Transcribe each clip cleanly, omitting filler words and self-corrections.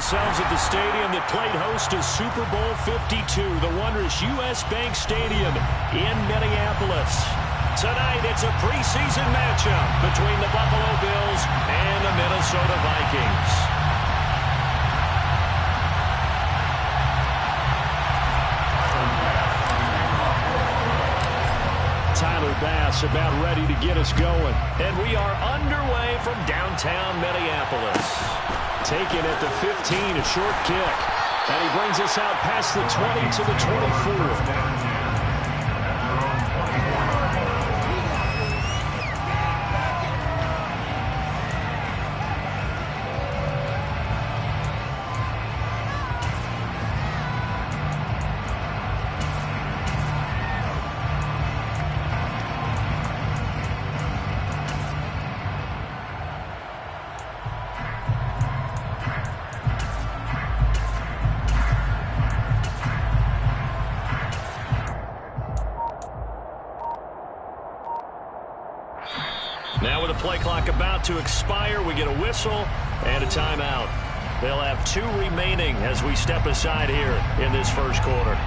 ourselves at the stadium that played host to Super Bowl 52, the wondrous U.S. Bank Stadium in Minneapolis. Tonight, it's a preseason matchup between the Buffalo Bills and the Minnesota Vikings. Tyler Bass about ready to get us going. And we are underway from downtown Minneapolis. Taken at the 15, a short kick. And he brings us out past the 20 to the 24. Now with the play clock about to expire, we get a whistle and a timeout. They'll have 2 remaining as we step aside here in this first quarter.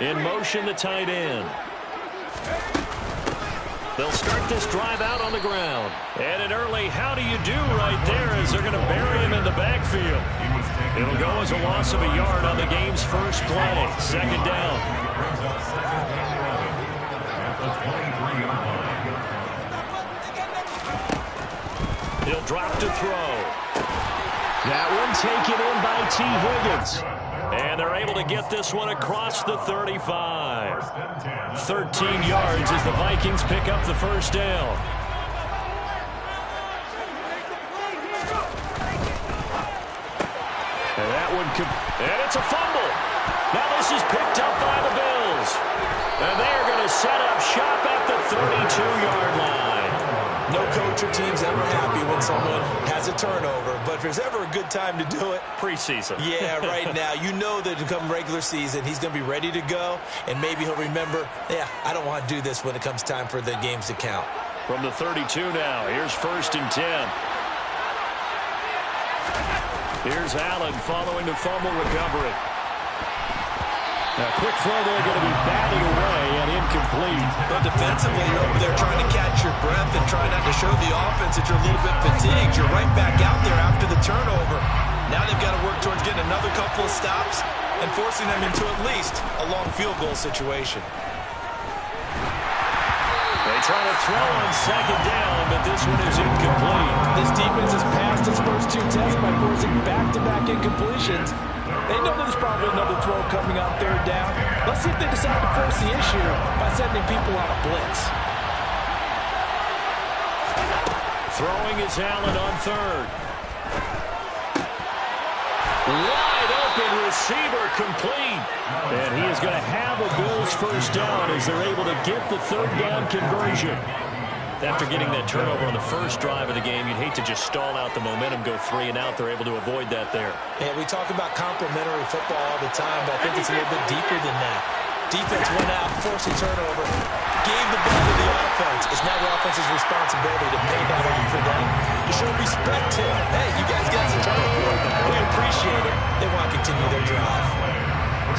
In motion, the tight end. They'll start this drive out on the ground. And an early how do you do right there as they're going to bury him in the backfield. It'll go as a loss of a yard on the game's first play. Second down. He'll drop to throw. That one taken in by T. Higgins. And they're able to get this one across the 35. 13 yards as the Vikings pick up the first down. And that one and it's a fumble. Now this is picked up by the Bills. And they are going to set up shop at the 32-yard line. No coach or team's ever happy when someone has a turnover, but if there's ever a good time to do it, preseason. Yeah, right now. You know that come regular season, he's going to be ready to go, and maybe he'll remember, yeah, I don't want to do this when it comes time for the games to count. From the 32 now, here's 1st and 10. Here's Allen following the fumble recovery. A quick throw there going to be batted away and incomplete. But defensively, you're over there trying to catch your breath and try not to show the offense that you're a little bit fatigued. You're right back out there after the turnover. Now they've got to work towards getting another couple of stops and forcing them into at least a long field goal situation. They try to throw on second down, but this one is incomplete. This defense has passed its first 2 tests by forcing back-to-back incompletions. They know there's probably another throw coming out there down. Let's see if they decide to force the issue by sending people on a blitz. Throwing is Allen on 3rd. Wide open receiver complete. And he is going to have a Bills first down as they're able to get the 3rd down conversion. After getting that turnover on the first drive of the game, you'd hate to just stall out the momentum, go 3 and out. They're able to avoid that there. Yeah, we talk about complementary football all the time, but I think it's a little bit deeper than that. Defense went out, forced a turnover, gave the ball to the offense. It's now the offense's responsibility to pay that off for them, to show respect to them. Hey, you guys got some turnover. We appreciate it. They want to continue their drive.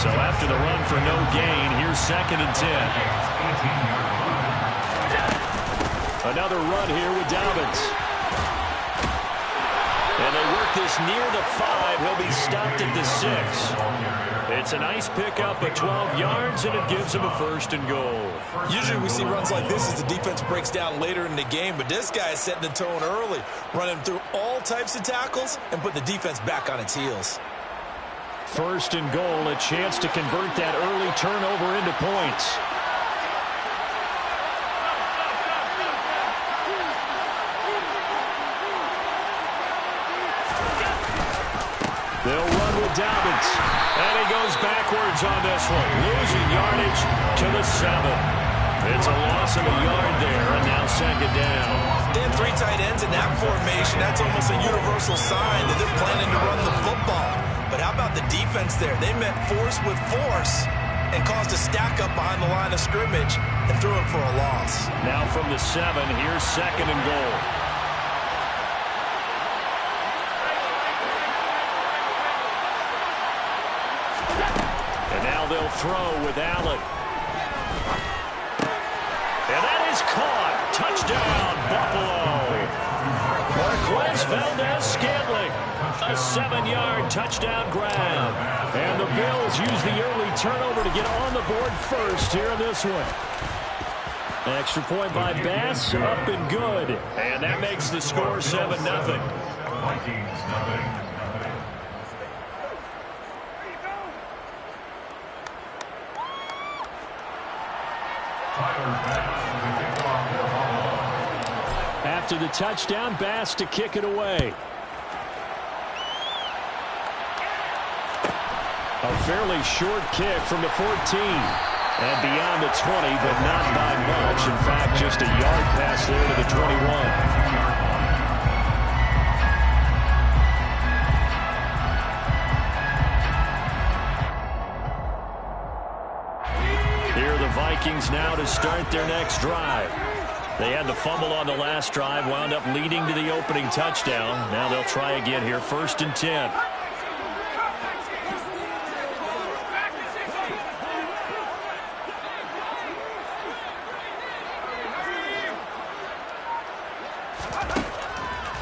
So after the run for no gain, here's 2nd and 10. Another run here with Dobbins. And they work this near the 5. He'll be stopped at the 6. It's a nice pickup of 12 yards, and it gives him a 1st and goal. Usually we see runs like this as the defense breaks down later in the game, but this guy is setting the tone early, running through all types of tackles and put the defense back on its heels. 1st and goal, a chance to convert that early turnover into points. They'll run with Dobbins. And he goes backwards on this one. Losing yardage to the 7. It's a loss of a yard there, and now second down. They have 3 tight ends in that formation. That's almost a universal sign that they're planning to run the football. But how about the defense there? They met force with force and caused a stack up behind the line of scrimmage and threw it for a loss. Now from the 7, here's second and goal. And now they'll throw with Allen. And that is caught. Touchdown, Buffalo. Marquez Valdez-Scantling. A 7-yard touchdown grab. And the Bills use the early turnover to get on the board first here in this one. Extra point by Bass, up and good. And that makes the score 7-0. After the touchdown, Bass to kick it away. A fairly short kick from the 14. And beyond the 20, but not by much. In fact, just a yard pass there to the 21. Here are the Vikings now to start their next drive. They had the fumble on the last drive, wound up leading to the opening touchdown. Now they'll try again here, 1st and 10.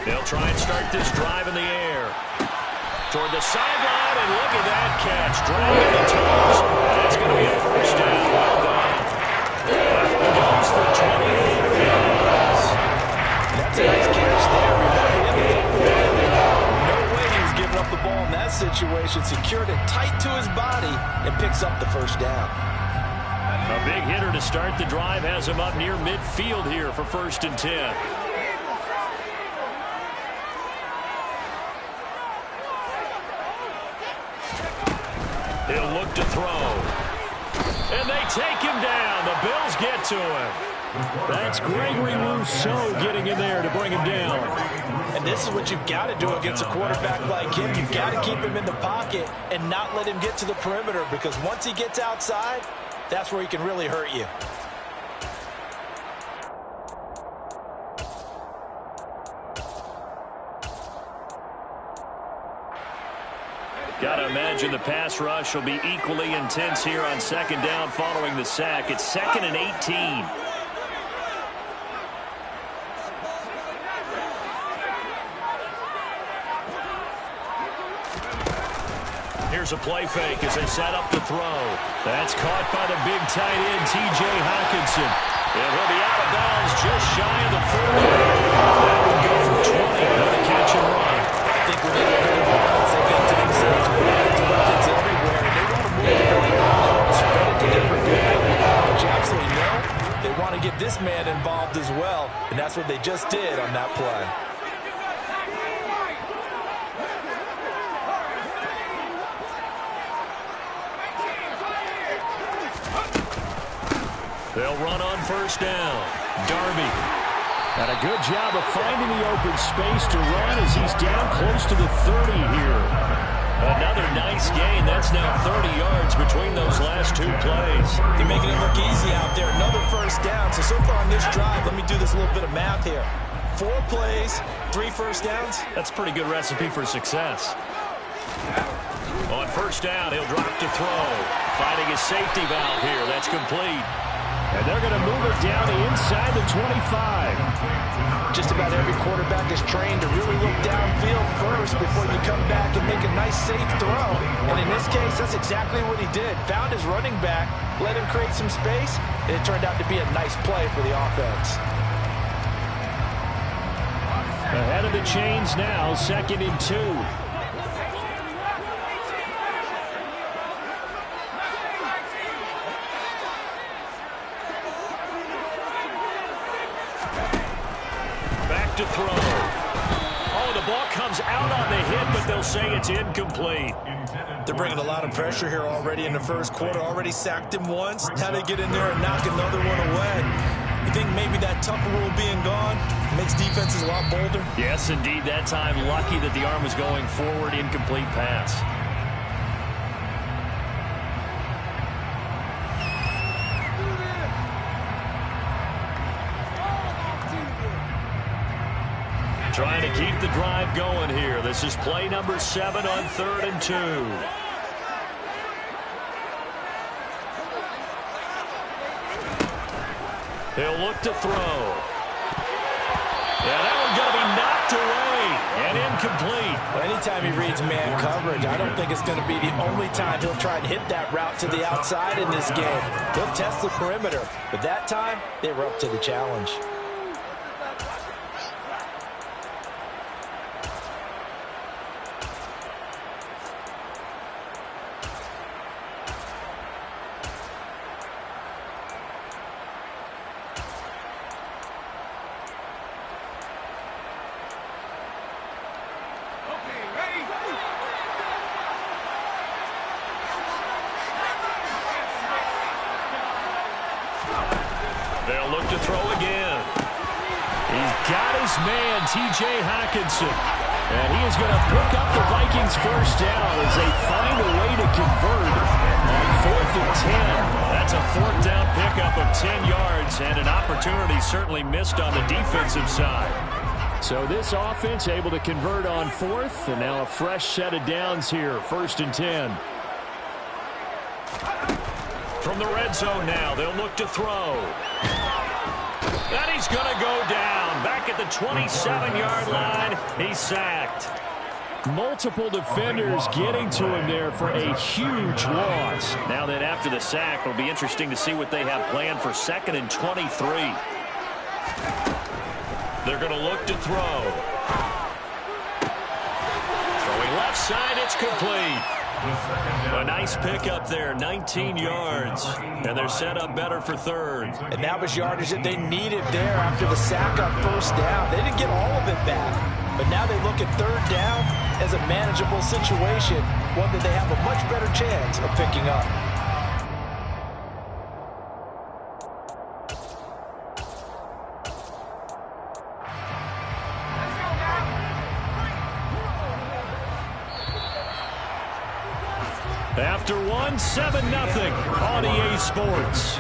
They'll try and start this drive in the air. Toward the sideline, and look at that catch. Dragging the toes. That's going to be a 1st down. Well done. That one goes for 24 yards. That's a nice catch there. No way he was giving up the ball in that situation. Secured it tight to his body and picks up the 1st down. A big hitter to start the drive has him up near midfield here for 1st and 10. He'll look to throw. And they take him down. The Bills get to him. That's Gregory Rousseau getting in there to bring him down. And this is what you've got to do against a quarterback like him. You've got to keep him in the pocket and not let him get to the perimeter, because once he gets outside, that's where he can really hurt you. Got to imagine the pass rush will be equally intense here on 2nd down following the sack. It's 2nd and 18. Here's a play fake as they set up to throw. That's caught by the big tight end, T.J. Hockenson. And he'll be out of bounds just shy of the 40. That would go for 20 on the catch and run. I think when they look at the balls, they think to themselves, there's weapons everywhere, and they want to move the ball around. They want to spread it to different people. But you absolutely know they want to get this man involved as well, and that's what they just did on that play. They'll run on 1st down. Darby. Got a good job of finding the open space to run as he's down close to the 30 here. Another nice gain. That's now 30 yards between those last 2 plays. They're making it look easy out there. Another 1st down. So far on this drive, let me do this little bit of math here. 4 plays, 3 1st downs. That's a pretty good recipe for success. On 1st down, he'll drop to throw. Finding his safety valve here. That's complete. And they're going to move it down to inside the 25. Just about every quarterback is trained to really look downfield first before you come back and make a nice, safe throw. And in this case, that's exactly what he did. Found his running back, let him create some space, and it turned out to be a nice play for the offense. Ahead of the chains now, 2nd and 2. To throw. Oh, the ball comes comes out on the hit, but they'll say it's incomplete. They're bringing a lot of pressure here already in the first quarter. Already sacked him once. Now they get in there and knock another one away. You think maybe that Tucker rule being gone makes defenses a lot bolder? Yes, indeed. That time, lucky that the arm was going forward. Incomplete pass. Trying to keep the drive going here. This is play number 7 on 3rd and 2. He'll look to throw. Yeah, that one's going to be knocked away and incomplete. Well, anytime he reads man coverage, I don't think it's going to be the only time he'll try and hit that route to the outside in this game. He'll test the perimeter, but that time they were up to the challenge. They'll look to throw again. He's got his man, T.J. Hockenson. And he is going to pick up the Vikings' first down as they find a way to convert on 4th and 10. That's a 4th down pickup of 10 yards and an opportunity certainly missed on the defensive side. So this offense able to convert on 4th, and now a fresh set of downs here, 1st and 10. From the red zone now, they'll look to throw. And he's going to go down. Back at the 27-yard line, he's sacked. Multiple defenders getting to him there for a huge loss. Now that after the sack, it'll be interesting to see what they have planned for 2nd and 23. They're going to look to throw. Throwing left side, it's complete. A nice pickup there, 19 yards. And they're set up better for 3rd. And that was yardage that they needed there after the sack on 1st down. They didn't get all of it back. But now they look at 3rd down as a manageable situation, one that they have a much better chance of picking up. After 7-0 on EA Sports.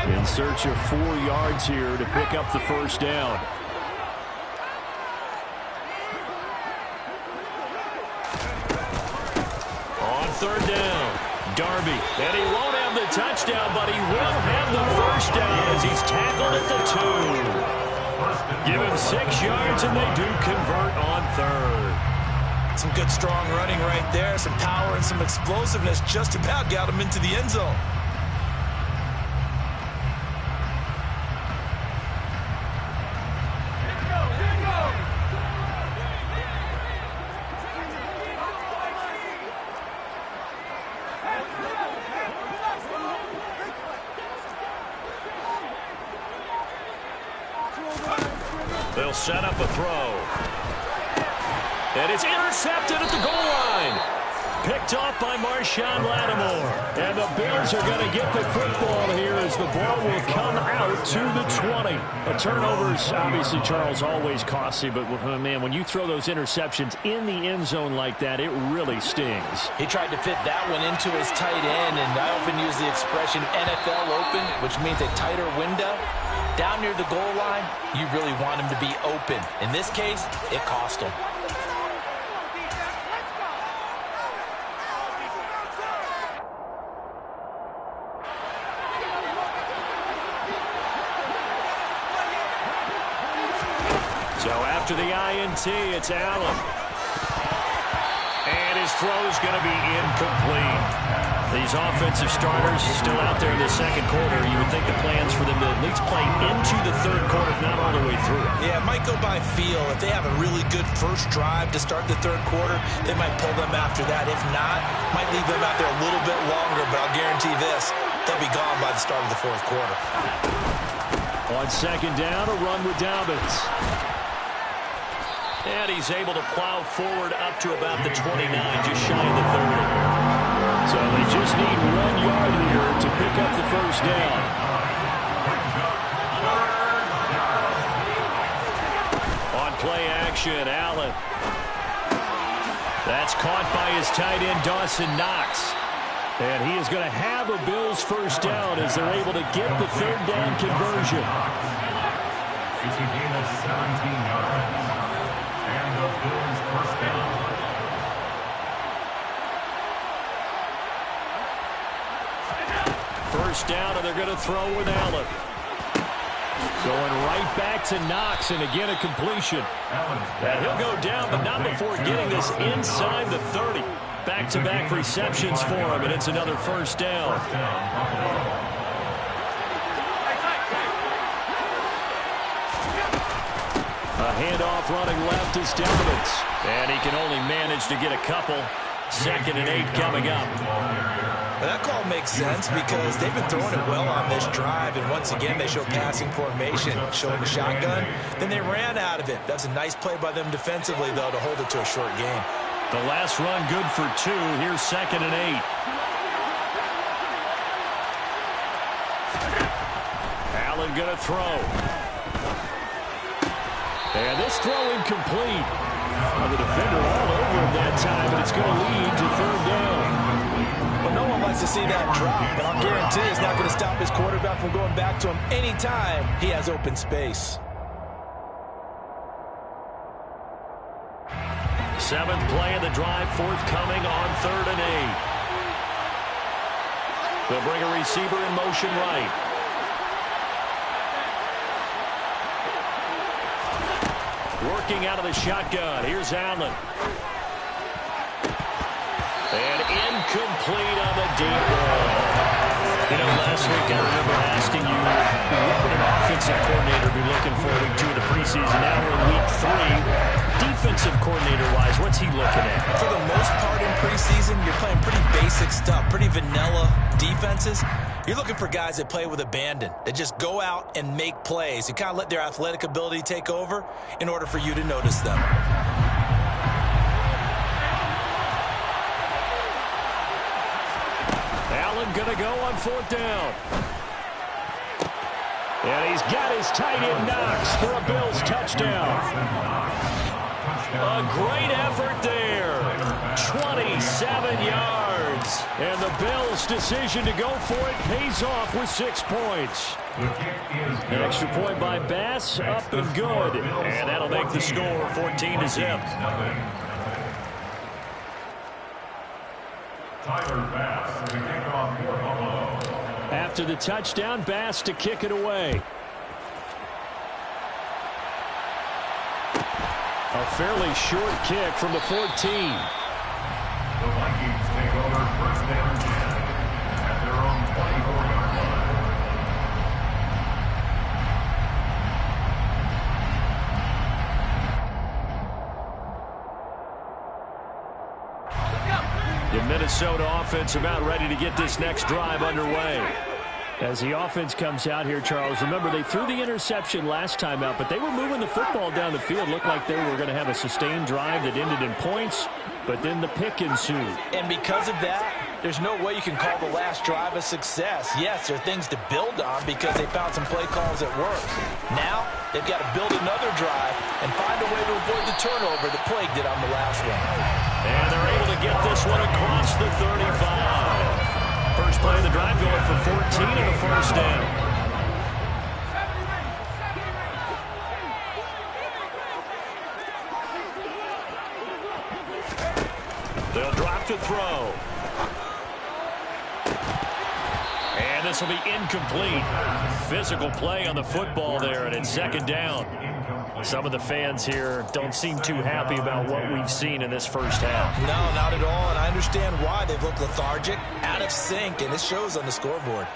In search of 4 yards here to pick up the first down. On 3rd down, Darby, and he won't have the touchdown, but he will have the first down as he's tackled at the 2. Give him 6 yards, and they do convert on 3rd. Some good, strong running right there. Some power and some explosiveness just about got him into the end zone. They'll set up a throw. And it's intercepted at the goal line. Picked off by Marshawn Lattimore. And the Bears are going to get the football here as the ball will come out to the 20. A turnover's obviously, Charles, always costly. But, man, when you throw those interceptions in the end zone like that, it really stings. He tried to fit that one into his tight end, and I often use the expression NFL open, which means a tighter window. Down near the goal line, you really want him to be open. In this case, it cost him. So after the INT, it's Allen. And his throw is going to be incomplete. These offensive starters still out there in the second quarter. You would think the plans for them to at least play into the third quarter, if not all the way through. Yeah, it might go by feel. If they have a really good first drive to start the third quarter, they might pull them after that. If not, might leave them out there a little bit longer, but I'll guarantee this, they'll be gone by the start of the fourth quarter. On second down, a run with Dobbins. And he's able to plow forward up to about the 29, just shy of the 30. So they just need 1 yard here to pick up the first down. On play action, Allen. That's caught by his tight end, Dawson Knox. And he is going to have a Bills first down as they're able to get the third down conversion. It's a gain of 17 yards. And the Bills first down. First down, and they're going to throw with Allen. Going right back to Knox, and again a completion. And he'll go down, but not before getting this inside the 30. Back-to-back receptions for him, and it's another first down. A handoff running left is Dobbins. And he can only manage to get a couple. 2nd and 8 coming up. Well, that call makes sense because they've been throwing it well on this drive, and once again they show passing formation, showing the shotgun. Then they ran out of it. That's a nice play by them defensively, though, to hold it to a short game. The last run good for 2. Here's 2nd and 8. Allen going to throw. And this throw incomplete. Well, the defender all over him that time, and it's going to lead to third down. Well, no one likes to see that drop, but I'll guarantee it's not going to stop his quarterback from going back to him anytime he has open space. 7th play of the drive, forthcoming on 3rd and 8. They'll bring a receiver in motion right. Working out of the shotgun. Here's Allen. And incomplete on the deep ball. You know, last week I remember asking you, what would an offensive coordinator be looking for week 2 of the preseason? Now we're in week 3. Defensive coordinator-wise, what's he looking at? For the most part in preseason, you're playing pretty basic stuff, pretty vanilla defenses. You're looking for guys that play with abandon, that just go out and make plays. You kind of let their athletic ability take over in order for you to notice them. Allen going to go on 4th down. And he's got his tight end Knox for a Bills touchdown. A great effort there. 27 yards. And the Bills' decision to go for it pays off with 6 points. An extra point by Bass, up and good. And that'll make the score 14-0. After the touchdown, Bass to kick it away. A fairly short kick from the 14. The Vikings take over 1st and 10 at their own 24-yard line. The Minnesota offense about ready to get this next drive underway. As the offense comes out here, Charles, remember they threw the interception last time out, but they were moving the football down the field. Looked like they were going to have a sustained drive that ended in points, but then the pick ensued. And because of that, there's no way you can call the last drive a success. Yes, there are things to build on because they found some play calls that work. Now, they've got to build another drive and find a way to avoid the turnover that plagued it on the last one. And they're able to get this one across the 35. First play of the drive going for 14 and a first down. They'll drop to throw. And this will be incomplete. Physical play on the football there, and it's 2nd down. Some of the fans here don't seem too happy about what we've seen in this first half. No, not at all, and I understand why. They've looked lethargic, out of sync, and it shows on the scoreboard.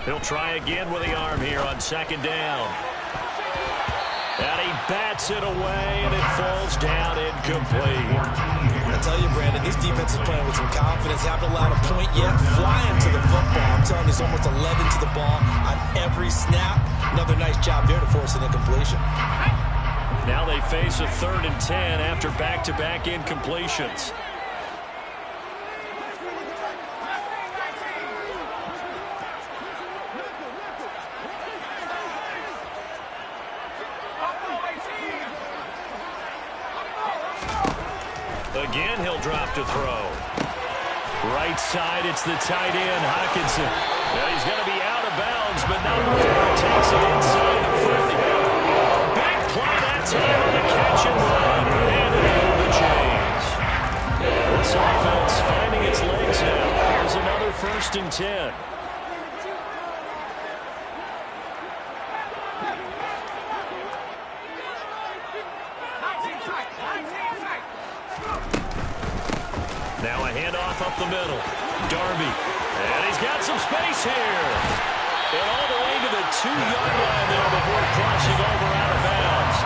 He'll try again with the arm here on second down. And he bats it away, and it falls down incomplete. I tell you, Brandon, this defense is playing with some confidence. Haven't allowed a point yet. Flying to the football. I'm telling you, it's almost 11 to the ball on every snap. Another nice job there to force an incompletion. Now they face a 3rd and 10 after back-to-back incompletions. Again, he'll drop to throw. Right side, it's the tight end, Hockenson. Now he's going to be out of bounds, but not before he takes it inside the 40. Big play that time on the catch and run. And it over the chains. This offense finding its legs now. Here's another 1st and 10. Now a handoff up the middle. Darby. And he's got some space here. And all the way to the 2-yard line there before crossing over out of bounds.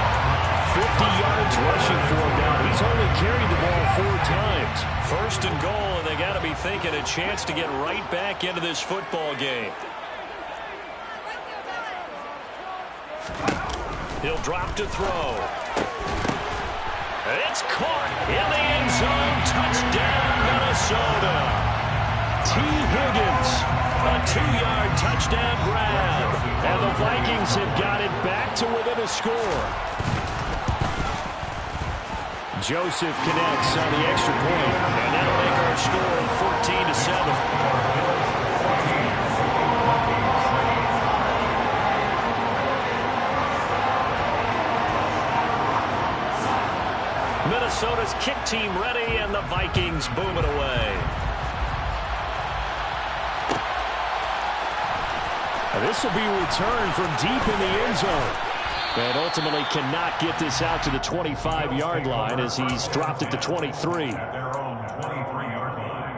50 yards rushing for him now. He's only carried the ball 4 times. 1st and goal, and they got to be thinking a chance to get right back into this football game. He'll drop to throw. It's caught in the end zone. Touchdown, Minnesota. T. Higgins, a 2-yard touchdown grab. And the Vikings have got it back to within a score. Joseph connects on the extra point. And that'll make our score 14-7. Minnesota's kick team ready, and the Vikings boom it away. This will be returned from deep in the end zone. And ultimately cannot get this out to the 25-yard line as he's dropped it to 23. At their own 23-yard line.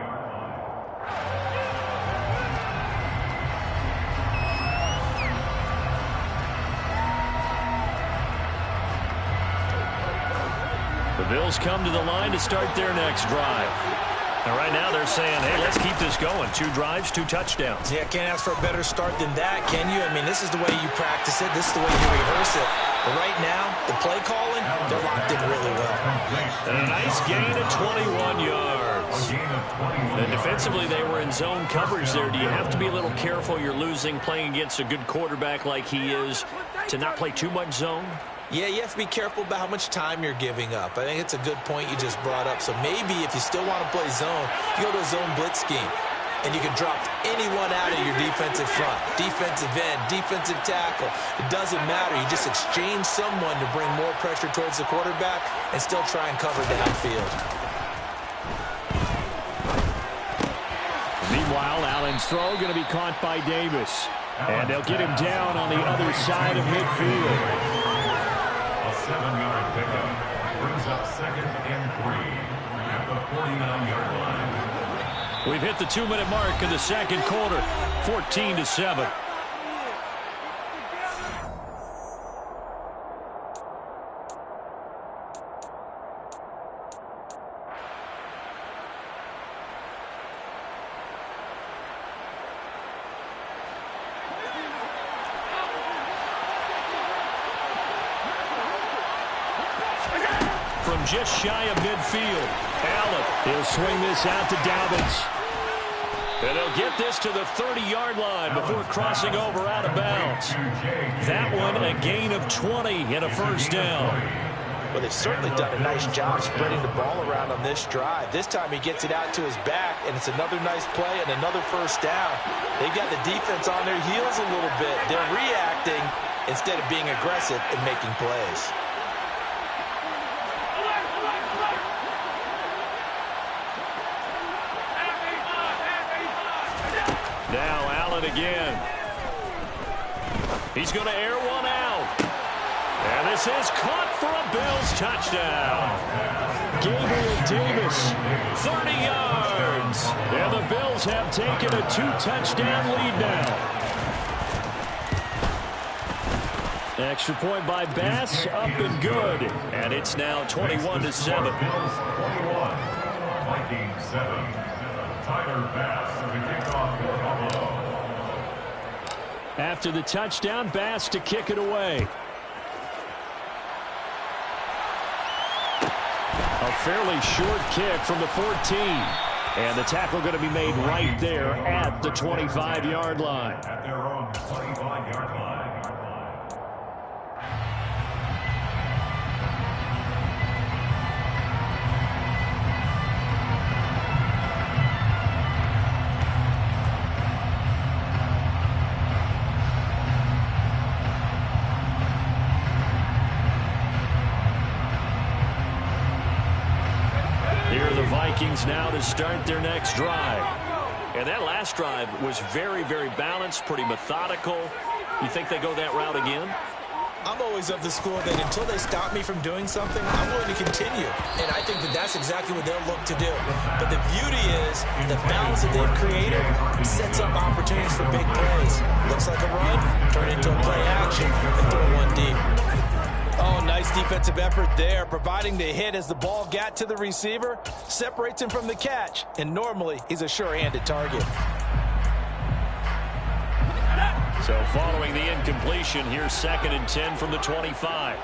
The Bills come to the line to start their next drive. And right now they're saying, hey, let's keep this going. 2 drives, 2 touchdowns. Yeah, can't ask for a better start than that, can you? I mean, this is the way you practice it. This is the way you rehearse it. But right now, the play calling, they're locked in really well. And a nice gain of 21 yards. And defensively, they were in zone coverage there. Do you have to be a little careful you're losing playing against a good quarterback like he is to not play too much zone? Yeah, you have to be careful about how much time you're giving up. I think it's a good point you just brought up. So maybe if you still want to play zone, you go to a zone blitz scheme. And you can drop anyone out of your defensive front. Defensive end, defensive tackle. It doesn't matter. You just exchange someone to bring more pressure towards the quarterback and still try and cover downfield. Meanwhile, Allen's throw going to be caught by Davis. And they'll get him down on the other side of midfield. A 7-yard pickup brings up 2nd and 3 at the 49-yard line. We've hit the 2-minute mark in the second quarter, 14-7. From just shy of midfield, Allen, he'll swing this out to Dobbins. And they'll get this to the 30-yard line before crossing over out of bounds. That one, a gain of 20 and a first down. Well, they've certainly done a nice job spreading the ball around on this drive. This time he gets it out to his back, and it's another nice play and another first down. They've got the defense on their heels a little bit. They're reacting instead of being aggressive and making plays. Now Allen again. He's going to air one out. And this is caught for a Bills touchdown. Gabriel Davis, 30 yards. And the Bills have taken a 2-touchdown lead now. Extra point by Bass, up and good. And it's now 21-7. Bills 21, Vikings 7. Tyler Bass to kick off for Buffalo. After the touchdown, Bass to kick it away. A fairly short kick from the 14. And the tackle going to be made right there at the 25-yard line. At their own 25-yard line. Vikings now to start their next drive. And that last drive was very, very balanced, pretty methodical. You think they go that route again? I'm always of the school that until they stop me from doing something, I'm going to continue. And I think that that's exactly what they'll look to do. But the beauty is the balance that they've created sets up opportunities for big plays. Looks like a run, turn into a play action, and throw one deep. Oh, nice defensive effort there, providing the hit as the ball got to the receiver, separates him from the catch, and normally he's a sure-handed target. So following the incompletion, here's 2nd and 10 from the 25.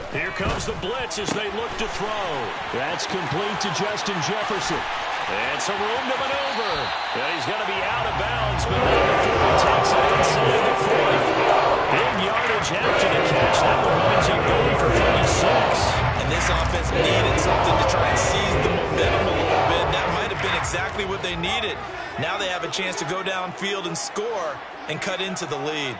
Here comes the blitz as they look to throw. That's complete to Justin Jefferson. And some room to maneuver. And he's going to be out of bounds, but now the 40 takes it inside the 40. Big yardage after the catch. That one winds him going for 46. And this offense needed something to try and seize the momentum a little bit. That might have been exactly what they needed. Now they have a chance to go downfield and score and cut into the lead.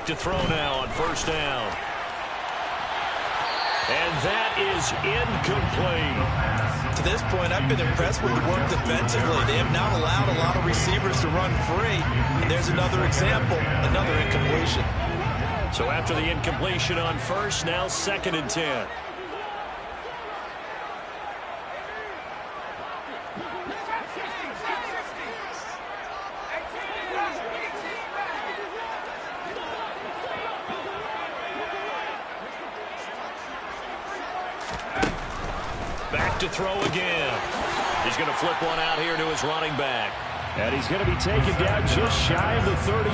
To throw now on 1st down. And that is incomplete. To this point, I've been impressed with the work defensively. They have not allowed a lot of receivers to run free. And there's another example, another incompletion. So after the incompletion on 1st, now 2nd and 10. To throw again. He's going to flip one out here to his running back. And he's going to be taken down just shy of the 35.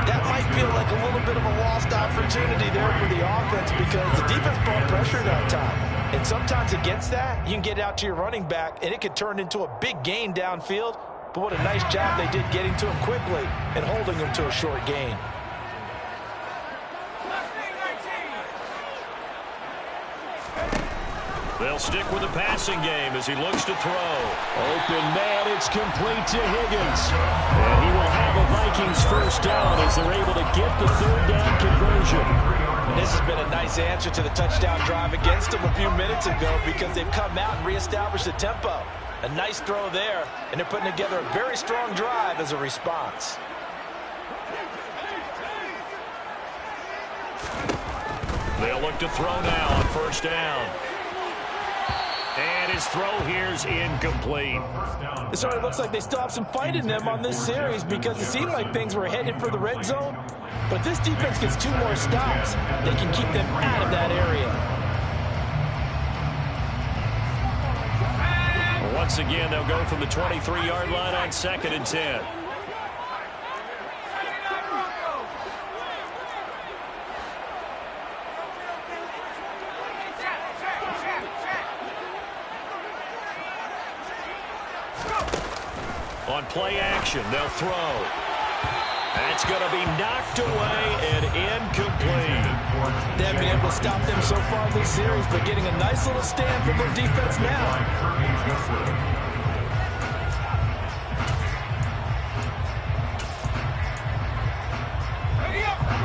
That might feel like a little bit of a lost opportunity there for the offense because the defense brought pressure that time. And sometimes against that, you can get out to your running back, and it could turn into a big gain downfield. But what a nice job they did getting to him quickly and holding him to a short gain. They'll stick with the passing game as he looks to throw. Open man, it's complete to Higgins. And he will have a Vikings 1st down as they're able to get the 3rd down conversion. And this has been a nice answer to the touchdown drive against them a few minutes ago because they've come out and reestablished the tempo. A nice throw there, and they're putting together a very strong drive as a response. They'll look to throw now on 1st down. And his his throw here's incomplete. It sort of looks like they still have some fight in them on this series because it seemed like things were headed for the red zone. But if this defense gets 2 more stops, they can keep them out of that area. Once again, they'll go from the 23-yard line on 2nd and 10. On play action, they'll throw. That's going to be knocked away and incomplete. They haven't been able to stop them so far this series, but getting a nice little stand from their defense now.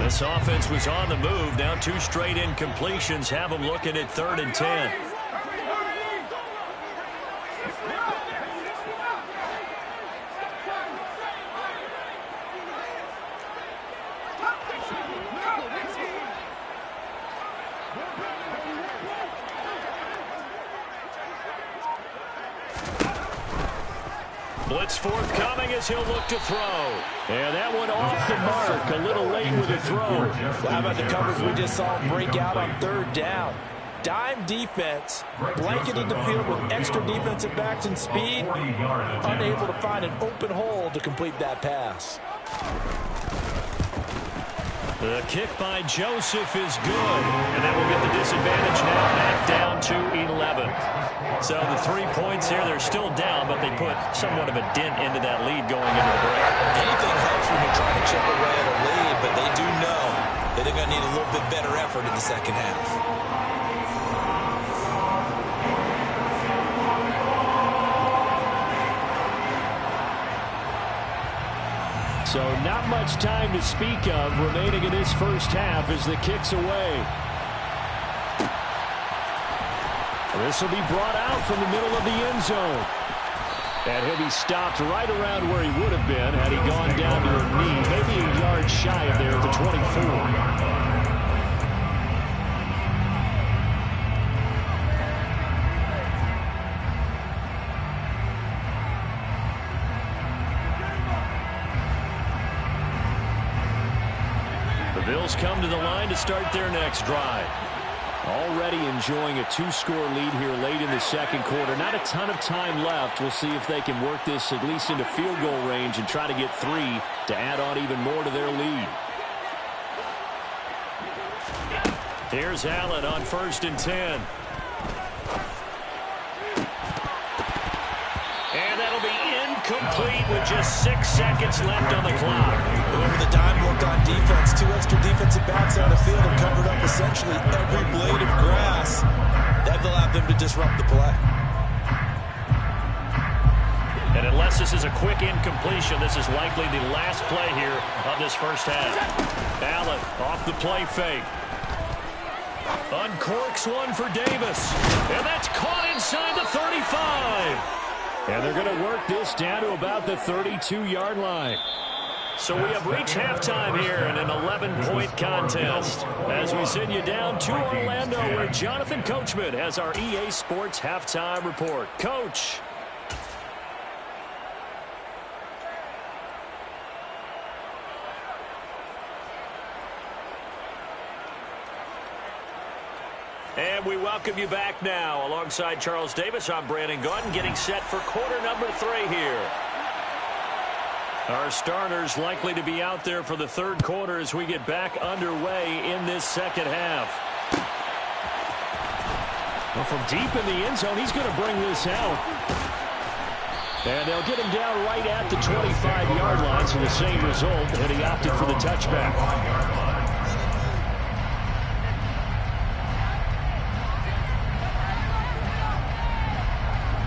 This offense was on the move. Now 2 straight incompletions have them looking at 3rd and 10. Blitz forthcoming as he'll look to throw. And that one off the mark. A little late with the throw. How about the coverage we just saw break out on 3rd down? Dime defense, blanketed the field with extra defensive backs and speed, unable to find an open hole to complete that pass. The kick by Joseph is good, and that will get the disadvantage now back down to 11. So the 3 points here, they're still down, but they put somewhat of a dent into that lead going into the break. Anything helps when you're trying to chip away at a lead, but they do know that they're going to need a little bit better effort in the second half. So not much time to speak of remaining in this first half as the kick's away. This will be brought out from the middle of the end zone. And he'll be stopped right around where he would have been had he gone down to a knee, maybe a yard shy of there at the 24. Bills come to the line to start their next drive. Already enjoying a 2-score lead here late in the second quarter. Not a ton of time left. We'll see if they can work this at least into field goal range and try to get 3 to add on even more to their lead. Here's Allen on 1st and 10. And that'll be incomplete with just 6 seconds left on the clock. Whoever the dime looked on defense, 2 extra defensive backs on the field and covered up essentially every blade of grass. That allowed them to disrupt the play. And unless this is a quick incompletion, this is likely the last play here of this first half. Allen off the play fake. Uncorks one for Davis. And that's caught inside the 35. And they're going to work this down to about the 32-yard line. So we have reached halftime here in an 11-point contest. As we send you down to Orlando, where Jonathan Coachman has our EA Sports halftime report. Coach. And we welcome you back now. Alongside Charles Davis, I'm Brandon Gordon, getting set for quarter number 3 here. Our starters likely to be out there for the third quarter as we get back underway in this second half. Well, from deep in the end zone, he's going to bring this out. And they'll get him down right at the 25-yard line, so the same result, and he opted for the touchback.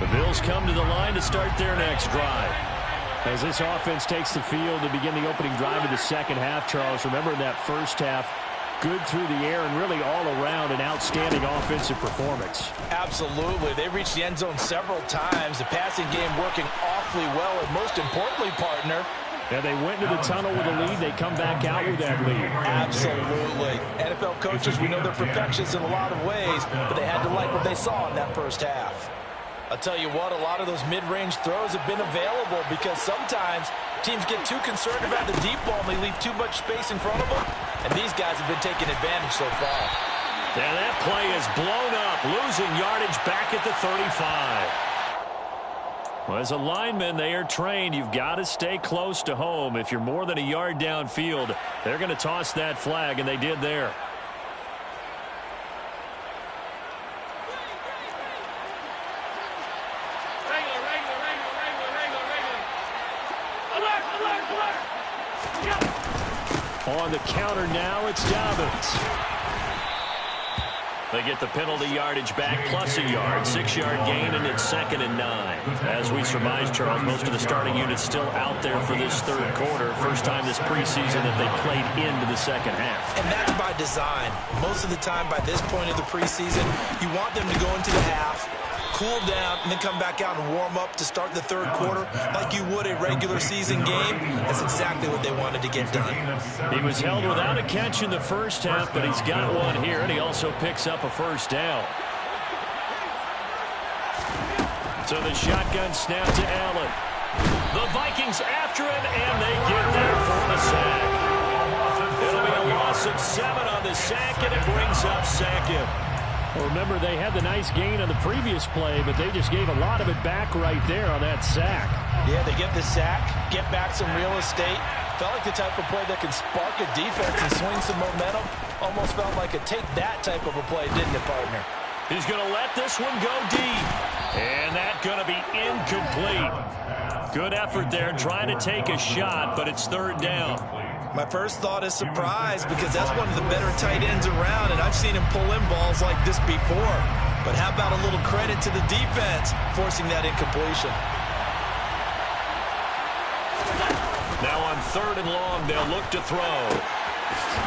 The Bills come to the line to start their next drive. As this offense takes the field to begin the opening drive of the second half, Charles, remember in that first half, good through the air and really all around an outstanding offensive performance. Absolutely. They reached the end zone several times. The passing game working awfully well, and most importantly, partner, and they went into the tunnel with a lead. They come back out with that lead. Absolutely. NFL coaches, we know they're perfectionists in a lot of ways, but they had to like what they saw in that first half. I'll tell you what, a lot of those mid-range throws have been available because sometimes teams get too concerned about the deep ball and they leave too much space in front of them, and these guys have been taking advantage so far. And that play is blown up, losing yardage back at the 35. Well, as a lineman, they are trained. You've got to stay close to home. If you're more than a yard downfield, they're going to toss that flag, and they did there. On the counter now, it's Dobbins. They get the penalty yardage back plus a yard. 6-yard gain, and it's 2nd and 9. As we surmised, Charles, most of the starting units still out there for this third quarter. First time this preseason that they played into the second half. And that's by design. Most of the time by this point of the preseason, you want them to go into the half, cool down, and then come back out and warm up to start the third quarter like you would a regular season game. That's exactly what they wanted to get done. He was held without a catch in the first half, but he's got one here, and he also picks up a first down. So the shotgun snap to Allen. The Vikings after him, and they get there for the sack. It'll be a loss of 7 on the sack, and it brings up 2nd. Well, remember, they had the nice gain on the previous play, but they just gave a lot of it back right there on that sack. Yeah, they get the sack, get back some real estate. Felt like the type of play that can spark a defense and swing some momentum. Almost felt like a take that type of a play, didn't it, partner? He's going to let this one go deep. And that's going to be incomplete. Good effort there trying to take a shot, but it's 3rd down. My first thought is surprise because that's one of the better tight ends around, and I've seen him pull in balls like this before. But how about a little credit to the defense forcing that incompletion? Now on 3rd and long, they'll look to throw.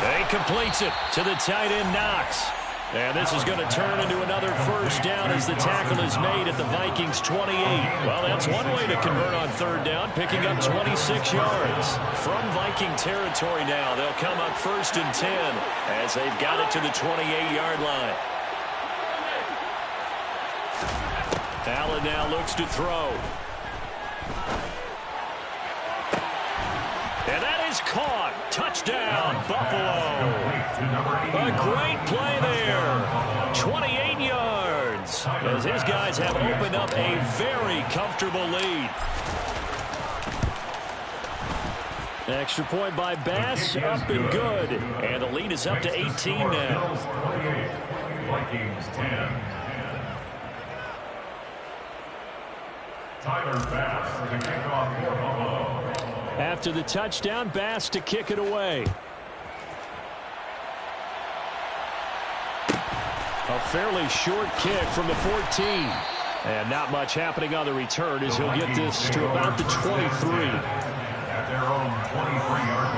He completes it to the tight end, Knox. And this is going to turn into another first down as the tackle is made at the Vikings 28. Well, that's one way to convert on 3rd down, picking up 26 yards. From Viking territory now, they'll come up 1st and 10 as they've got it to the 28-yard line. Allen now looks to throw. And that is caught. Touchdown, Buffalo. A great play there. 28 yards. As his guys have opened up a very comfortable lead. Extra point by Bass, up and good. And the lead is up to 18 now. Vikings 10. Tyler Bass to kick off for Buffalo. After the touchdown, Bass to kick it away. A fairly short kick from the 14. And not much happening on the return as he'll get this to about the 23. At their own 23-yard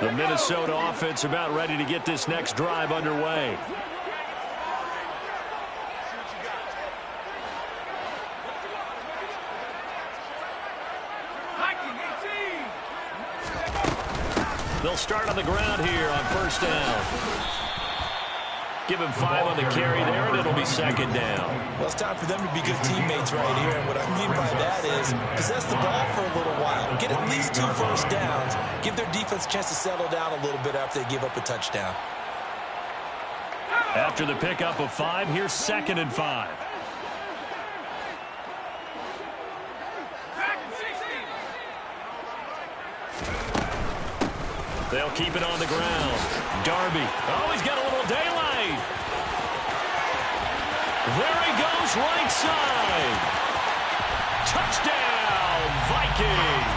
line. The Minnesota offense about ready to get this next drive underway. They'll start on the ground here on 1st down. Give him 5 on the carry there, and it'll be 2nd down. Well, it's time for them to be good teammates right here. And what I mean by that is possess the ball for a little while. Get at least 2 first downs. Give their defense a chance to settle down a little bit after they give up a touchdown. After the pickup of 5, here's 2nd and 5. They'll keep it on the ground. Darby. Oh, he's got a little daylight. There he goes, right side. Touchdown, Vikings.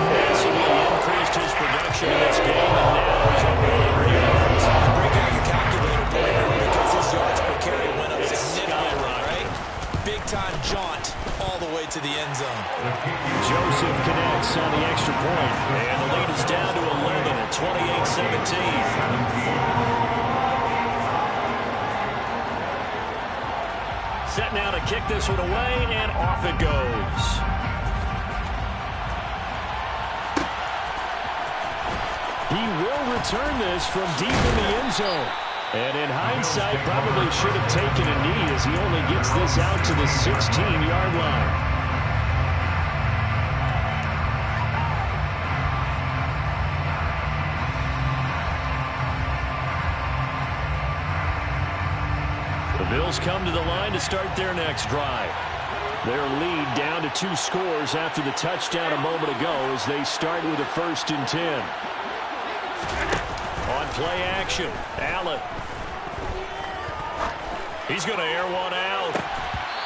Massively increased his production in this game, and now he's on the offense. Break out your calculator, partner, because his yards per carry went up significantly, right? Big-time jaunt all the way to the end zone. Joseph connects on the extra point. And the lead is down to 11 at 28-17. Set now to kick this one away, and off it goes. He will return this from deep in the end zone. And in hindsight, probably should have taken a knee as he only gets this out to the 16-yard line. The Bills come to the line to start their next drive. Their lead down to 2 scores after the touchdown a moment ago as they start with a 1st and 10. On play action, Allen. He's going to air one out.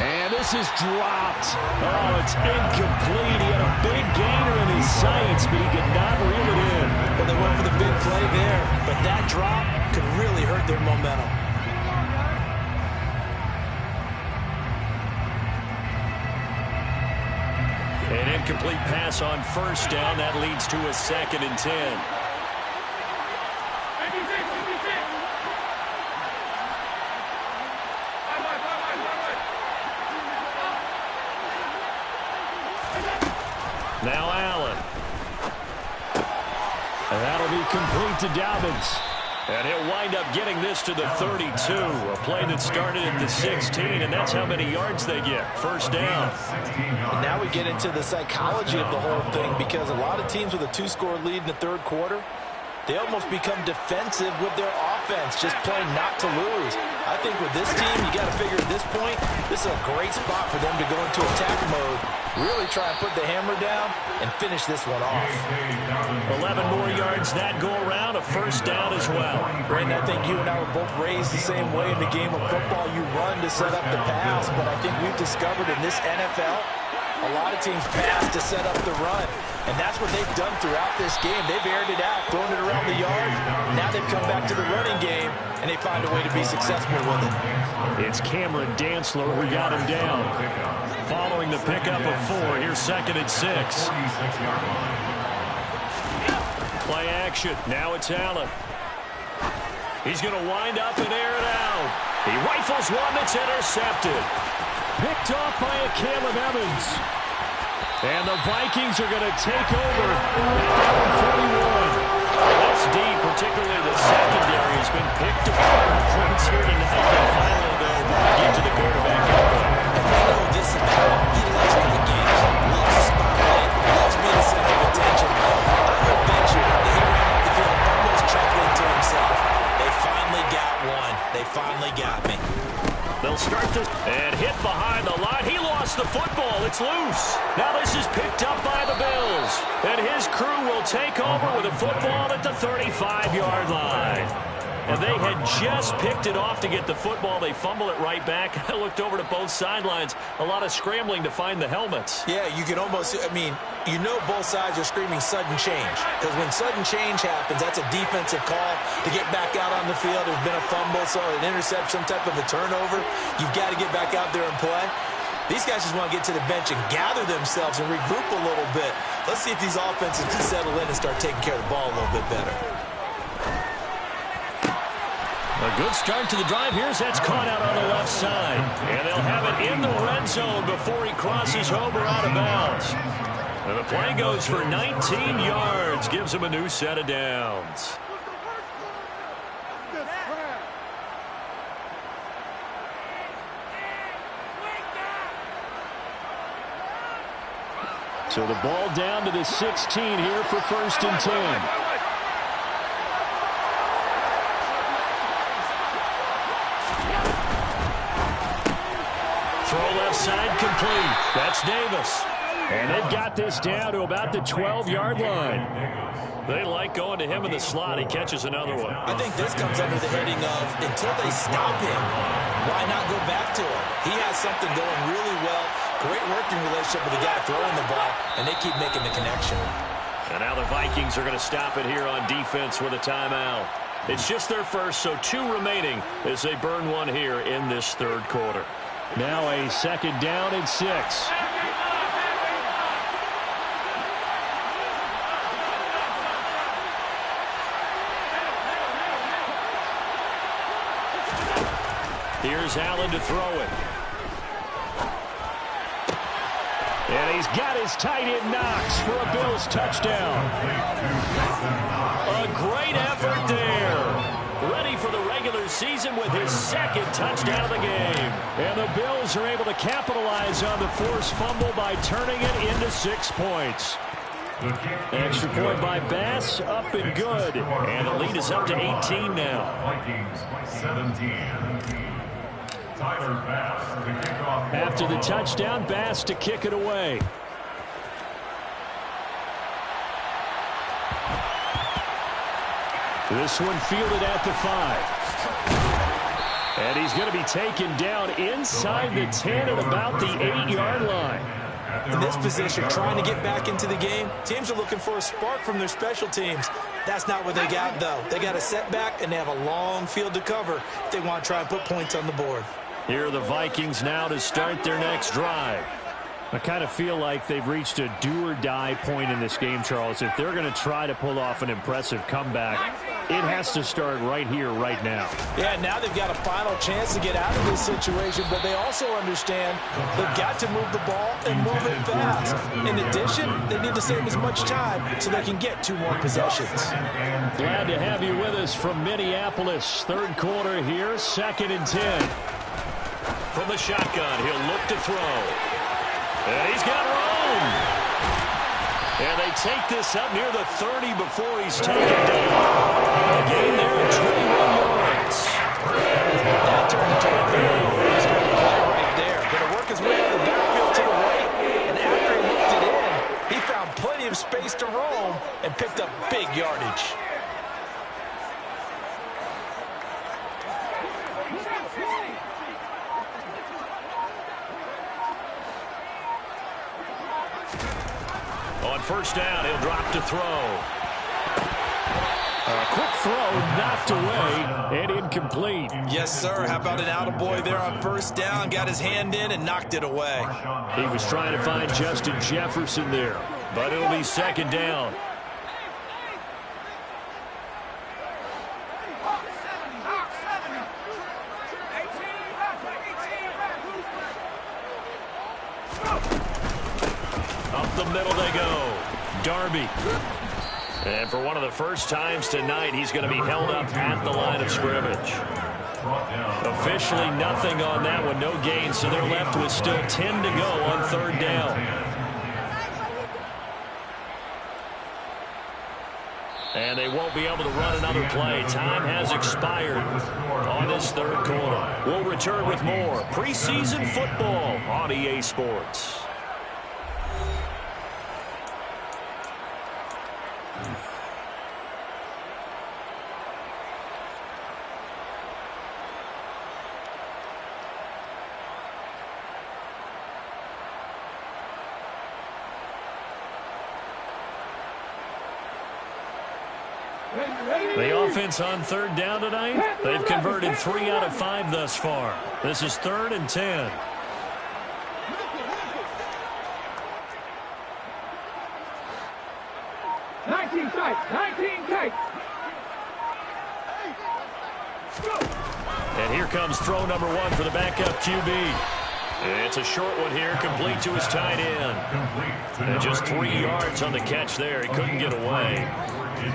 And this is dropped. Oh, it's incomplete. He had a big gainer in his sights, but he could not reel it in. Well, they went for the big play there, but that drop could really hurt their momentum. An incomplete pass on 1st down. That leads to a 2nd and 10. Now Allen. And that'll be complete to Dobbins. And he'll wind up getting this to the 32. A play that started at the 16, and that's how many yards they get. 1st down. And now we get into the psychology of the whole thing, because a lot of teams with a 2-score lead in the 3rd quarter, they almost become defensive with their offense, just playing not to lose. I think with this team, you got to figure at this point, this is a great spot for them to go into attack mode, really try and put the hammer down and finish this one off. 11 more yards that go around, a 1st down as well. Brandon, I think you and I were both raised the same way in the game of football. You run to set up the pass, but I think we've discovered in this NFL, a lot of teams pass to set up the run. And that's what they've done throughout this game. They've aired it out, thrown it around the yard. Now they've come back to the running game, and they find a way to be successful with it. It's Cameron Dantzler who got him down. Following the pickup of 4, here's 2nd and 6. Play action. Now it's Allen. He's going to wind up and air it out. He rifles one that's intercepted. Picked off by a Caleb Evans. And the Vikings are going to take over at 41. That's deep, particularly the secondary has been picked apart. Points here tonight. And finally, they'll get to the quarterback. And we know this about him. He loves big games, loves the spotlight, loves being the center of attention. I would bet you that he ran up the field almost chuckling to himself. They finally got one. They finally got me. They'll start this and hit behind the line. He lost the football. It's loose. Now this is picked up by the Bills. And his crew will take over with a football at the 35-yard line. And they had just picked it off to get the football. They fumble it right back. I looked over to both sidelines. A lot of scrambling to find the helmets. Yeah, you can almost, I mean, you know both sides are screaming sudden change. Because when sudden change happens, that's a defensive call to get back out on the field. There's been a fumble, so an interception, some type of a turnover. You've got to get back out there and play. These guys just want to get to the bench and gather themselves and regroup a little bit. Let's see if these offenses can settle in and start taking care of the ball a little bit better. A good start to the drive. Here's that's caught out on the left side. And they'll have it in the red zone before he crosses over out of bounds. And the play goes for 19 yards. Gives him a new set of downs. So the ball down to the 16 here for 1st and 10. Throw left side complete. That's Davis. And they've got this down to about the 12-yard line. They like going to him in the slot. He catches another one. I think this comes under the heading of until they stop him, why not go back to him? He has something going really well. Great working relationship with the guy throwing the ball, and they keep making the connection. And now the Vikings are going to stop it here on defense with a timeout. It's just their first, so 2 remaining as they burn one here in this 3rd quarter. Now a 2nd down and 6. Here's Allen to throw it. And he's got his tight end Knox for a Bills touchdown. A great effort there. Ready for the regular preseason with his second touchdown of the game. And the Bills are able to capitalize on the forced fumble by turning it into 6 points. Extra point by Bass, up and good. And the lead is up to 18 now. Vikings 17. Tyler Bass to kick off. After the touchdown, Bass to kick it away. This one fielded at the 5. And he's going to be taken down inside the 10 at about the 8-yard line. In this position, trying to get back into the game, teams are looking for a spark from their special teams. That's not what they got, though. They got a setback, and they have a long field to cover if they want to try and put points on the board. Here are the Vikings now to start their next drive. I kind of feel like they've reached a do-or-die point in this game, Charles. If they're going to try to pull off an impressive comeback, it has to start right here, right now. Yeah, now they've got a final chance to get out of this situation, but they also understand they've got to move the ball and move it fast. In addition, they need to save as much time so they can get 2 more possessions. Glad to have you with us from Minneapolis. Third quarter here, 2nd and 10. From the shotgun, he'll look to throw. And he's got room. And they take this up near the 30 before he's taken down. A gain there of 21 yards. That turned into a very starting play right there. Going to work his way out of the backfield to the right. And after he looked it in, he found plenty of space to roam and picked up big yardage. On first down, he'll drop to throw. A quick throw knocked away and incomplete. Yes, sir. How about an attaboy there on first down? Got his hand in and knocked it away. He was trying to find Justin Jefferson there, but it'll be 2nd down. Up the middle they go. Darby. And for one of the first times tonight, he's going to be held up at the line of scrimmage. Officially nothing on that one, no gain, so they're left with still 10 to go on 3rd down. And they won't be able to run another play. Time has expired on this 3rd quarter. We'll return with more preseason football on EA Sports. The offense on 3rd down tonight, they've converted 3 out of 5 thus far. This is 3rd and 10. And here comes throw number 1 for the backup QB. It's a short one here, complete to his tight end. And just 3 yards on the catch there. He couldn't get away.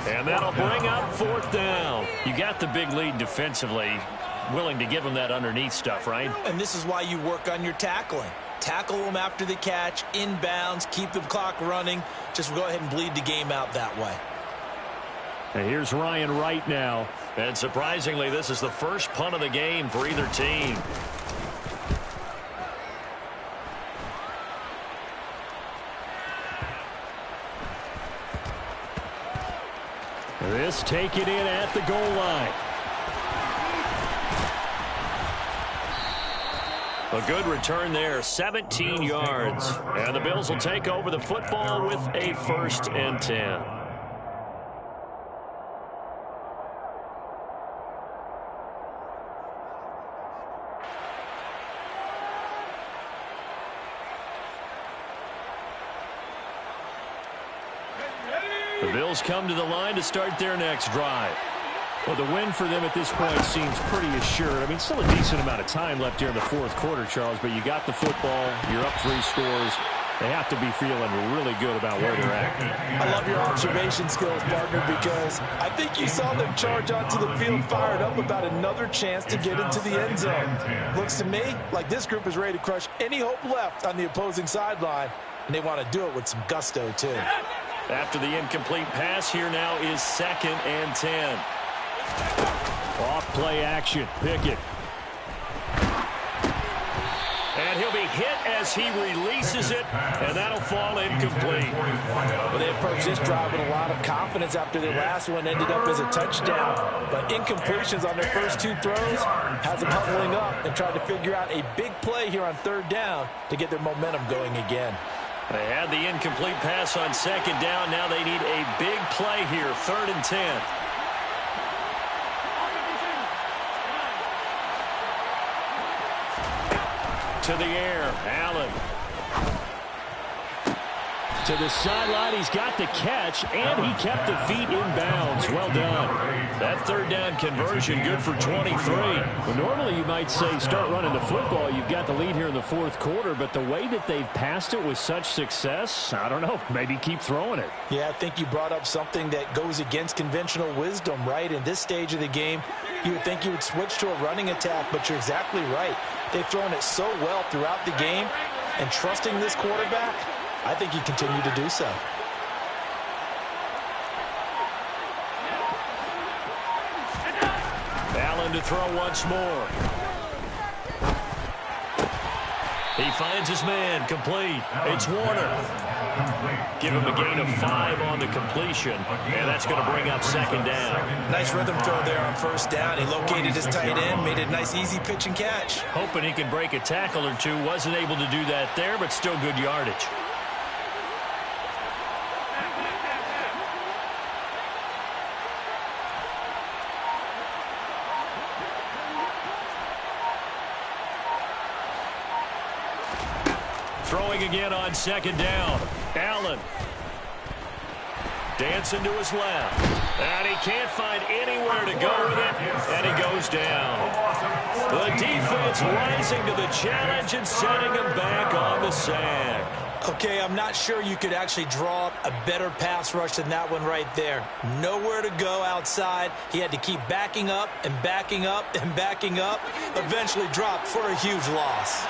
And that'll bring up 4th down. You got the big lead defensively. Willing to give him that underneath stuff, right? And this is why you work on your tackling. Tackle them after the catch, inbounds, keep the clock running. Just go ahead and bleed the game out that way. And here's Ryan Wright now. And surprisingly, this is the first punt of the game for either team. This taken in at the goal line. A good return there, 17 yards. And the Bills will take over the football with a 1st and 10. The Bills come to the line to start their next drive. Well, the win for them at this point seems pretty assured. I mean, still a decent amount of time left here in the 4th quarter, Charles, but you got the football, you're up 3 scores, They have to be feeling really good about where they're at. I love your observation skills, partner, because I think you saw them charge onto the field fired up about another chance to get into the end zone. Looks to me like this group is ready to crush any hope left on the opposing sideline, and they want to do it with some gusto, too. After the incomplete pass, here now is 2nd and 10. Off play action. Pickett. And he'll be hit as he releases it, and that'll fall incomplete. Well, they approached this drive with a lot of confidence after their last one ended up as a touchdown. But incompletions on their first 2 throws has them huddling up and trying to figure out a big play here on 3rd down to get their momentum going again. They had the incomplete pass on 2nd down. Now they need a big play here, 3rd and 10. To the air, Allen. To the sideline, he's got the catch, and he kept the feet in bounds. Well done. That 3rd down conversion, good for 23. Well, normally you might say start running the football. You've got the lead here in the 4th quarter, but the way that they've passed it with such success, I don't know, maybe keep throwing it. Yeah, I think you brought up something that goes against conventional wisdom, right? In this stage of the game, you would think you would switch to a running attack, but you're exactly right. They've thrown it so well throughout the game, and trusting this quarterback, I think you continue to do so. Allen to throw once more. He finds his man, complete. It's Warner. Give him a gain of 5 on the completion, and that's going to bring up 2nd down. Nice rhythm throw there on 1st down. He located his tight end, made it a nice easy pitch and catch. Hoping he can break a tackle or two. Wasn't able to do that there, but still good yardage. Throwing again on 2nd down. Allen. Dancing to his left. And he can't find anywhere to go with it. And he goes down. The defense rising to the challenge and setting him back on the sack. Okay, I'm not sure you could actually draw up a better pass rush than that one right there. Nowhere to go outside. He had to keep backing up and backing up and backing up. Eventually dropped for a huge loss.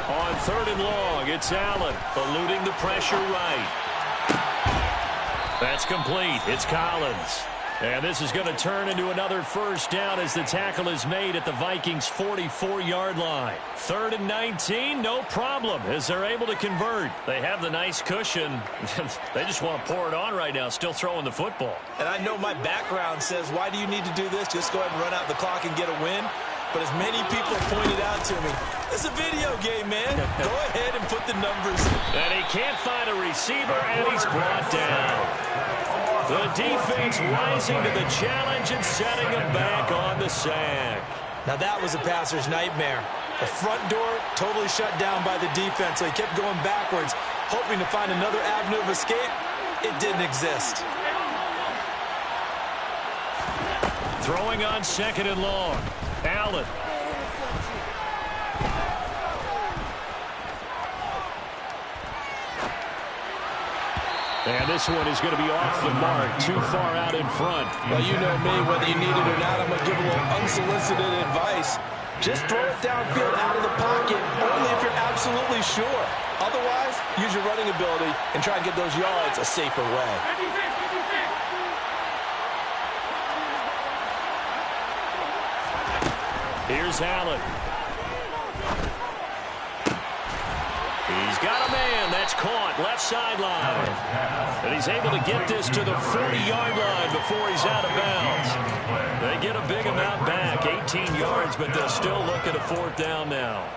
On 3rd and long, it's Allen eluding the pressure right. That's complete. It's Collins. And this is going to turn into another 1st down as the tackle is made at the Vikings' 44-yard line. 3rd and 19, no problem, as they're able to convert. They have the nice cushion. They just want to pour it on right now, still throwing the football. And I know my background says, why do you need to do this? Just go ahead and run out the clock and get a win. But as many people have pointed out to me, it's a video game, man. Go ahead and put the numbers. And he can't find a receiver, and he's brought down. The defense rising to the challenge and setting him back on the sack. Now that was a passer's nightmare. The front door totally shut down by the defense, so he kept going backwards, hoping to find another avenue of escape. It didn't exist. Throwing on 2nd and long. Allen. And this one is going to be off the mark, too far out in front. Well, you know me, whether you need it or not, I'm going to give a little unsolicited advice. Just throw it downfield out of the pocket, only if you're absolutely sure. Otherwise, use your running ability and try and get those yards a safer way. Here's Allen. He's got a man. That's caught. Left sideline. And he's able to get this to the 40-yard line before he's out of bounds. They get a big amount back, 18 yards, but they'll still look at a 4th down now.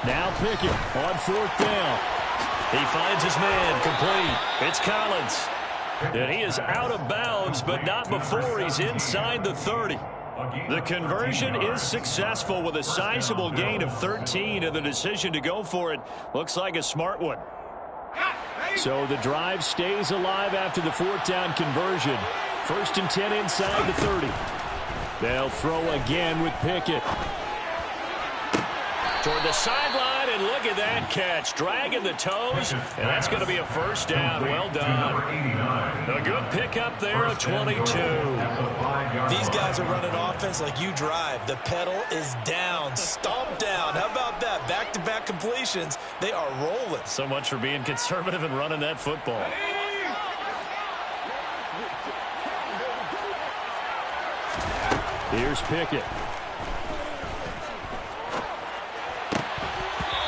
Now Pickett on 4th down. He finds his man, complete. It's Collins. And he is out of bounds, but not before he's inside the 30. The conversion is successful with a sizable gain of 13, and the decision to go for it looks like a smart one. So the drive stays alive after the 4th down conversion. 1st and 10 inside the 30. They'll throw again with Pickett. Toward the sideline, and look at that catch. Dragging the toes, and that's going to be a 1st down. Well done. A good pickup there of 22. These guys are running offense like you drive. The pedal is down, stomp down. How about that? Back-to-back completions. They are rolling. So much for being conservative and running that football. Here's Pickett.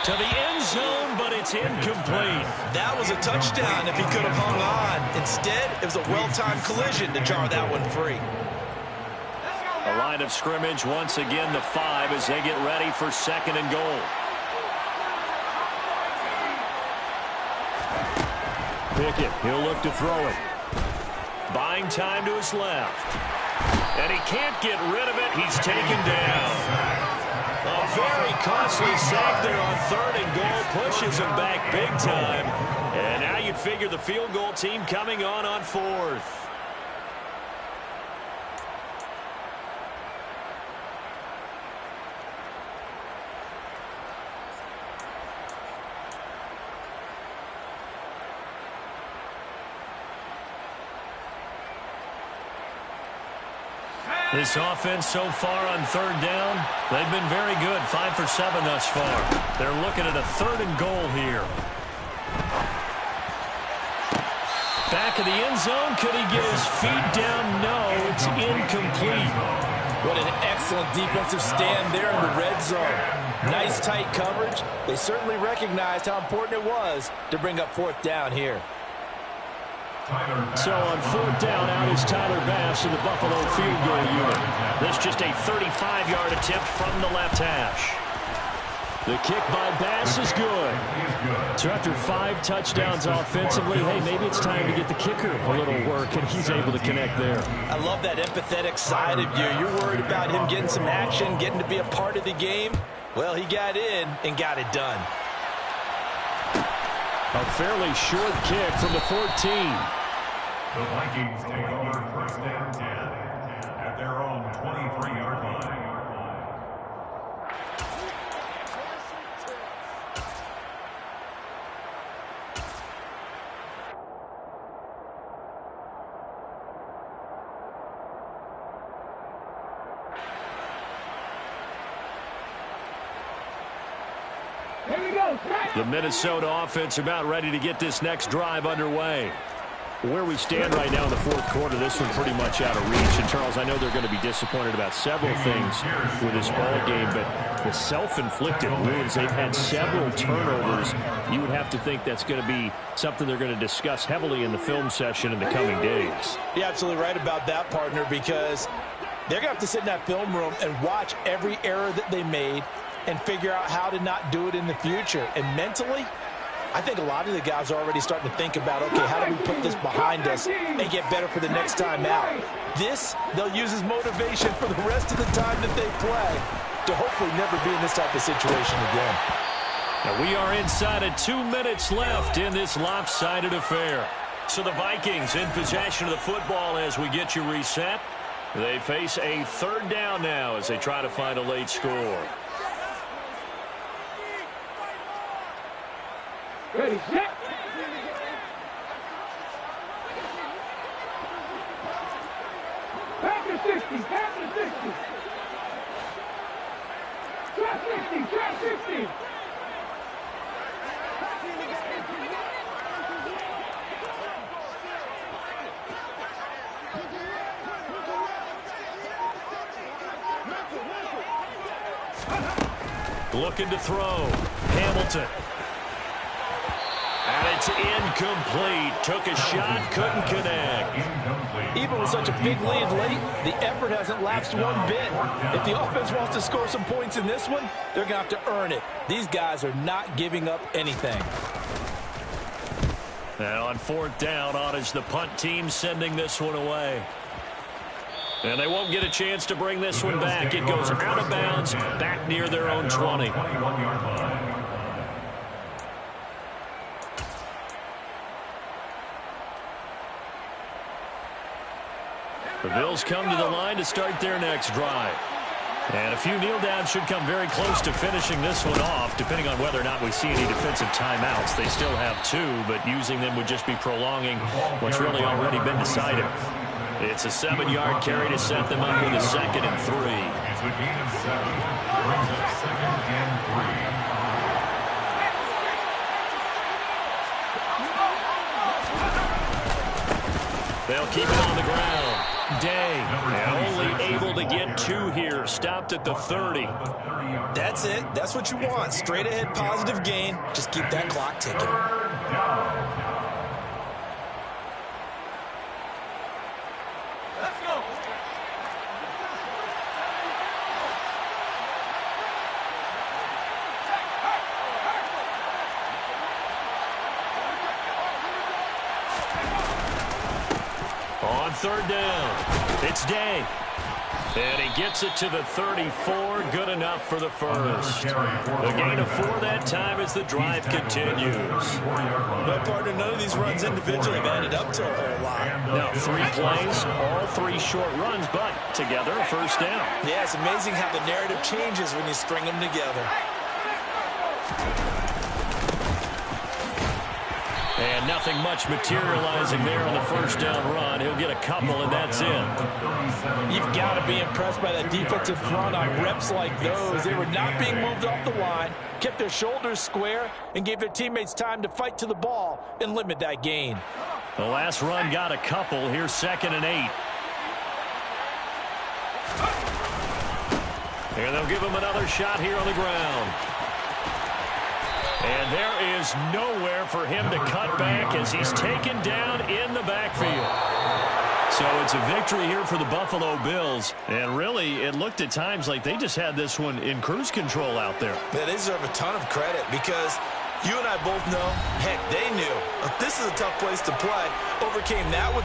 To the end zone, but it's incomplete. That was a touchdown if he could have hung on. Instead, it was a well-timed collision to jar that one free. A line of scrimmage once again, the 5 as they get ready for 2nd and goal. Pickett, he'll look to throw it. Buying time to his left. And he can't get rid of it. He's taken down. A very costly sack there on 3rd and goal. Pushes him back big time. And now you'd figure the field goal team coming on 4th. This offense so far on 3rd down, they've been very good. 5 for 7 thus far. They're looking at a 3rd and goal here. Back of the end zone. Could he get his feet down? No, it's incomplete. What an excellent defensive stand there in the red zone. Nice tight coverage. They certainly recognized how important it was to bring up 4th down here. So on 4th down, out is Tyler Bass in the Buffalo field goal unit. This just a 35-yard attempt from the left hash. The kick by Bass is good. So after 5 touchdowns offensively, hey, maybe it's time to get the kicker a little work, and he's able to connect there. I love that empathetic side of you. You're worried about him getting some action, getting to be a part of the game. Well, he got in and got it done. A fairly short kick from the 14. The Vikings take over 1st and 10 at their own 23-yard line. The Minnesota offense about ready to get this next drive underway. Where we stand right now in the 4th quarter, this one pretty much out of reach. And, Charles, I know they're going to be disappointed about several things with this ball game, but the self-inflicted wounds, they've had several turnovers. You would have to think that's going to be something they're going to discuss heavily in the film session in the coming days. You're absolutely right about that, partner, because they're going to have to sit in that film room and watch every error that they made and figure out how to not do it in the future. And mentally, I think a lot of the guys are already starting to think about, okay, how do we put this behind us and get better for the next time out? This, they'll use as motivation for the rest of the time that they play to hopefully never be in this type of situation again. Now we are inside of 2 minutes left in this lopsided affair. So the Vikings in possession of the football as we get you reset. They face a 3rd down now as they try to find a late score. Ready, set. Back to 60, back to 60. Trap 60, trap 60. Looking to throw. Hamilton. And it's incomplete. Took a shot, couldn't connect. Even with such a big lead late, the effort hasn't lapsed one bit. If the offense wants to score some points in this one, they're going to have to earn it. These guys are not giving up anything. And on 4th down, on is the punt team sending this one away. And they won't get a chance to bring this one back. It goes out of bounds, back near their own 20. The Bills come to the line to start their next drive. And a few kneel downs should come very close to finishing this one off, depending on whether or not we see any defensive timeouts. They still have 2, but using them would just be prolonging what's really already been decided. It's a 7-yard carry to set them up with a 2nd and 3. It's a gain of 7. Brings up 2nd and 3. They'll keep it on the ground. Day, and only able to get 2 here. Stopped at the 30. That's it. That's what you want. Straight ahead positive gain. Just keep that clock ticking. Let's go. On 3rd down, it's Day. And he gets it to the 34. Good enough for the first. A gain of 4 that time as the drive continues. No, partner, none of these runs individually have added up to a whole lot. Now, 3 plays, all 3 short runs, but together, a first down. Yeah, it's amazing how the narrative changes when you string them together. And nothing much materializing there on the first down run. He'll get a couple, and that's it. You've got to be impressed by that defensive front on reps like those. They were not being moved off the line, kept their shoulders square, and gave their teammates time to fight to the ball and limit that gain. The last run got a couple. Here's 2nd and 8. And they'll give him another shot here on the ground. And there is nowhere for him to cut back as he's taken down in the backfield. So it's a victory here for the Buffalo Bills. And really, it looked at times like they just had this one in cruise control out there. They deserve a ton of credit because you and I both know, heck, they knew. This is a tough place to play. Overcame that with